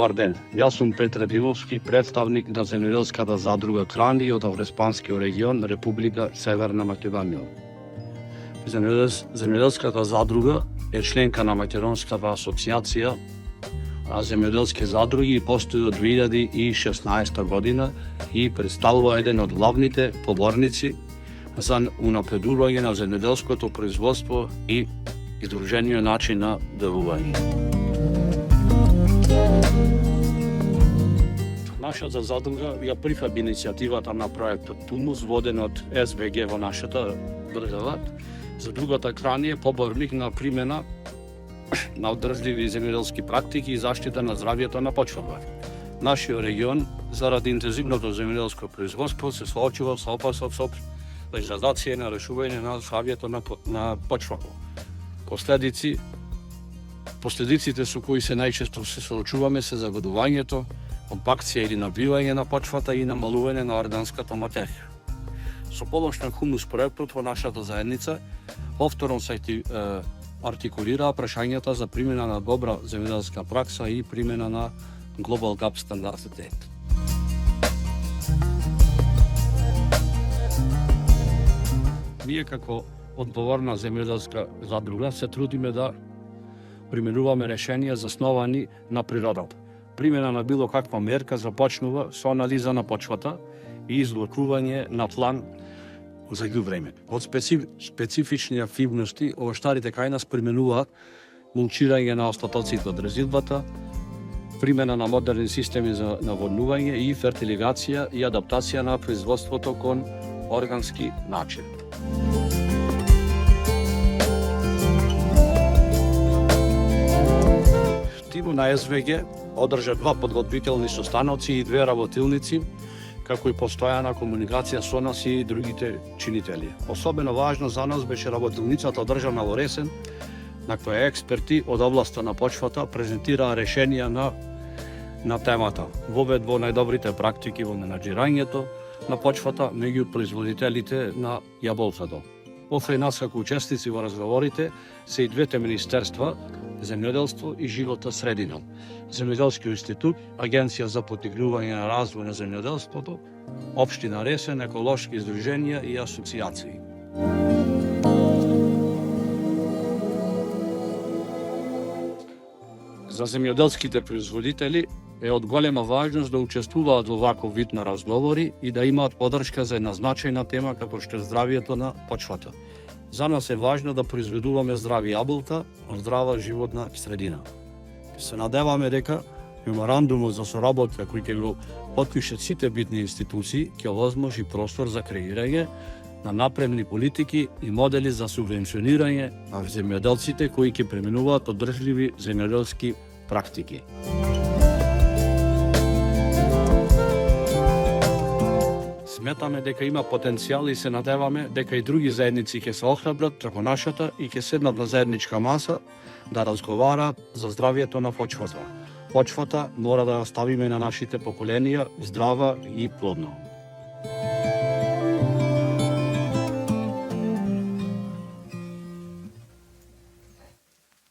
Добар ден, јас сум Петре Дивовски, представник на земјоделската задружа Крани од Авреспанскиот регион, Република Северна Македонија. Земјоделската задружа е членка на Македонската асоциација земјоделски задруги и постои од 2016 година и представува еден од главните поборници за унапредување на земјоделското производство и издружениот начин на делување. Нашата задружа ја прифаќа иницијативата на проектот Тумус, воден од СВГ во нашата држава. Задружата Крани е поборник на примена на одржливи земјоделски практики и заштита на здравјето на почвата. Нашиот регион, заради интензивното земјоделско производство, се соочува со опасот со деградација и нарушување на здравјето на почвата. Последиците со кои се најчесто се соочуваме се загадувањето, компакција или набивање на почвата и намалување на органската материја. Со помош на Хумус проектот во нашата заедница, повторно се артикулираа прашањата за примена на добра земјоделска пракса и примена на Global Gap стандардите. Ние како одговорна земјоделска задружа се трудиме да применуваме решенија засновани на природата. Примена на било каква мерка започнува со анализа на почвата и излучување на план за време. Од специфични активности, овоштарите кај нас применуваат мулчирање на остатоците од резидбата, примена на модерни системи за наводнување и фертилизација и адаптација на производството кон органски начин. Тимот на СВГ одржа 2 подготвителни состаноци и 2 работилници, како и постојана комуникација со нас и другите чинители. Особено важно за нас беше работилницата одржана во Ресен, на која експерти од областа на почвата презентираа решенија на темата, вовед во најдобрите практики во менаџирањето на почвата меѓу производителите на јаболцето. Покрај нас како учесници во разговорите се и двете министерства, земјоделство и животна средина, Земјоделскиот институт, Агенција за поттикнување на развој на земјоделството, Општина Ресен, еколошки издруженија и асоциации. За земјоделските производители е од голема важност да учествуваат во ваков вид на разговори и да имаат поддршка за една значајна тема како што е здравјето на почвата. За нас е важно да произведуваме здрави јаболта, здрава животна средина. Се надеваме дека меморандумот за соработка кој ќе го потпишат сите битни институции ќе овозможи простор за креирање на напредни политики и модели за субвенционирање на земјоделците кои ќе применуваат одржливи земјоделски практики. Сметаме дека има потенцијал и се надеваме дека и други заедници ќе се охрабрат како нашата и ќе седнат на заедничка маса да разговараат за здравјето на почвата. Почвата мора да ја оставиме на нашите поколенија здрава и плодна.